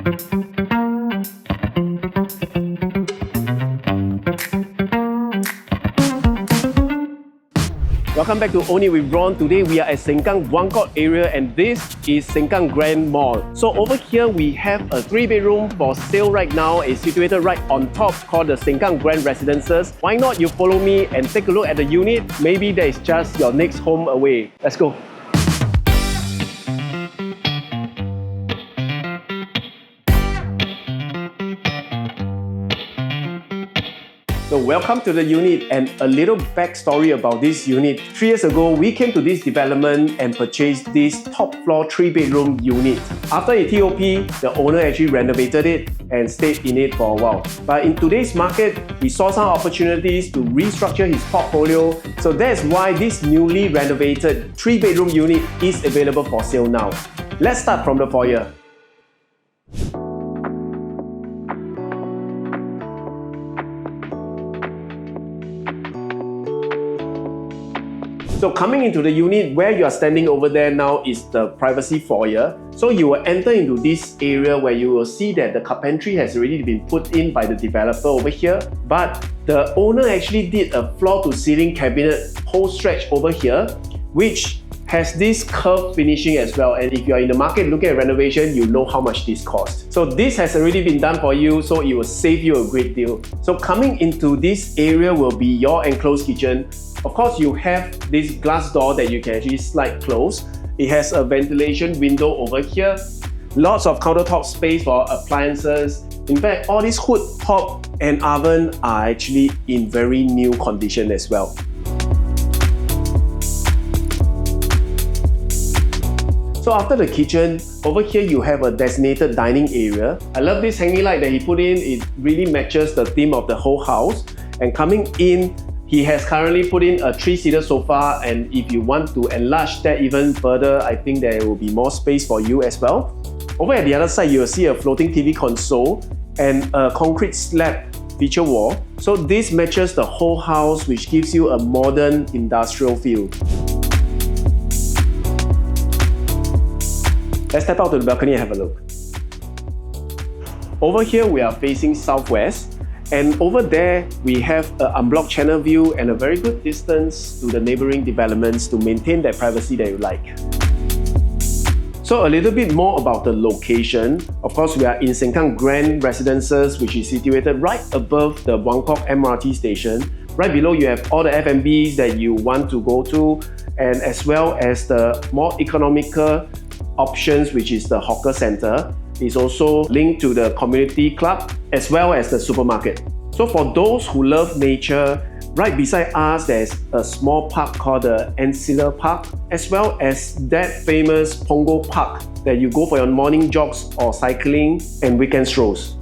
Welcome back to Own It with Ron. Today we are at Sengkang Buangkok area and this is Sengkang Grand Mall. So over here we have a 3-bedroom for sale right now. It's situated right on top called the Sengkang Grand Residences. Why not you follow me and take a look at the unit? Maybe that is just your next home away. Let's go. So welcome to the unit and a little backstory about this unit. 3 years ago, we came to this development and purchased this top floor 3-bedroom unit. After a TOP, the owner actually renovated it and stayed in it for a while. But in today's market, we saw some opportunities to restructure his portfolio. So that's why this newly renovated 3-bedroom unit is available for sale now. Let's start from the foyer. So coming into the unit, where you are standing over there now is the privacy foyer. So you will enter into this area where you will see that the carpentry has already been put in by the developer over here. But the owner actually did a floor-to-ceiling cabinet whole stretch over here, which has this curved finishing as well. And if you are in the market looking at renovation, you know how much this costs. So this has already been done for you, so it will save you a great deal. So coming into this area will be your enclosed kitchen. Of course, you have this glass door that you can actually slide close. It has a ventilation window over here. Lots of countertop space for appliances. In fact, all these hood, hob and oven are actually in very new condition as well. So after the kitchen, over here you have a designated dining area. I love this hanging light that he put in. It really matches the theme of the whole house. And coming in, he has currently put in a 3-seater sofa, and if you want to enlarge that even further, I think there will be more space for you as well. Over at the other side, you will see a floating TV console and a concrete slab feature wall. So this matches the whole house, which gives you a modern industrial feel. Let's step out to the balcony and have a look. Over here, we are facing southwest. And over there, we have an unblocked channel view and a very good distance to the neighboring developments to maintain that privacy that you like. So a little bit more about the location. Of course, we are in Sengkang Grand Residences, which is situated right above the Buangkok MRT station. Right below, you have all the F&Bs that you want to go to, and as well as the more economical options, which is the hawker center. Is also linked to the community club as well as the supermarket. So for those who love nature, right beside us there's a small park called the Ancilla Park, as well as that famous Punggol Park that you go for your morning jogs or cycling and weekend strolls.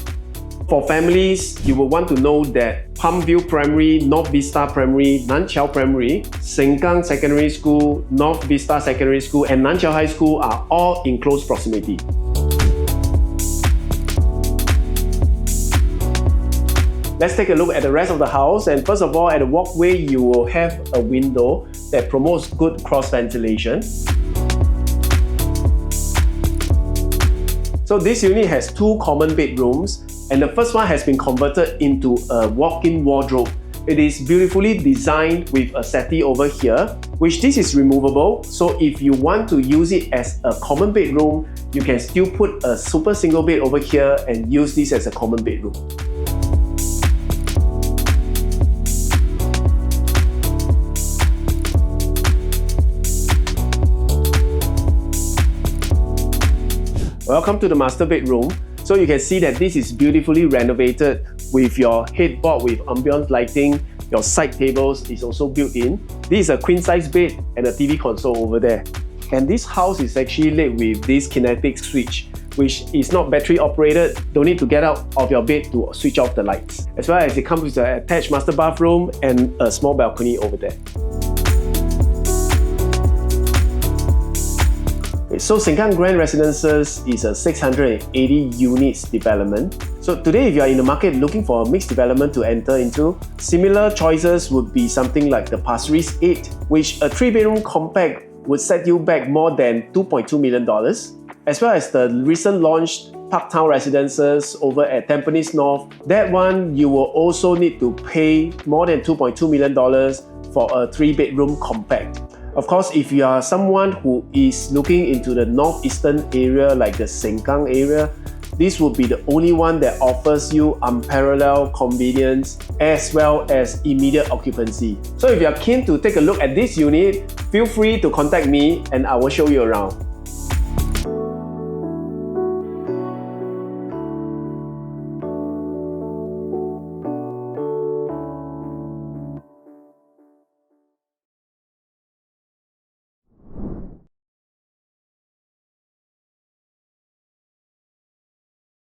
For families, you will want to know that Palmview Primary, North Vista Primary, Nan Chiao Primary, Sengkang Secondary School, North Vista Secondary School and Nan Chiao High School are all in close proximity. Let's take a look at the rest of the house, and first of all, at the walkway you will have a window that promotes good cross ventilation. So this unit has 2 common bedrooms, and the first one has been converted into a walk-in wardrobe. It is beautifully designed with a settee over here, which this is removable, so if you want to use it as a common bedroom, you can still put a super single bed over here and use this as a common bedroom. Welcome to the master bedroom. So you can see that this is beautifully renovated with your headboard with ambient lighting. Your side tables is also built in. This is a queen size bed and a TV console over there. And this house is actually lit with this kinetic switch, which is not battery operated. Don't need to get out of your bed to switch off the lights. As well as it comes with an attached master bathroom and a small balcony over there. So Sengkang Grand Residences is a 680 units development. So today, if you are in the market looking for a mixed development to enter into, similar choices would be something like the Pasir Ris 8, which a 3-bedroom compact would set you back more than $2.2 million, as well as the recent launched Parktown Residences over at Tampines North, that one you will also need to pay more than $2.2 million for a 3-bedroom compact. Of course, if you are someone who is looking into the northeastern area like the Sengkang area, this will be the only one that offers you unparalleled convenience as well as immediate occupancy. So if you are keen to take a look at this unit, feel free to contact me and I will show you around.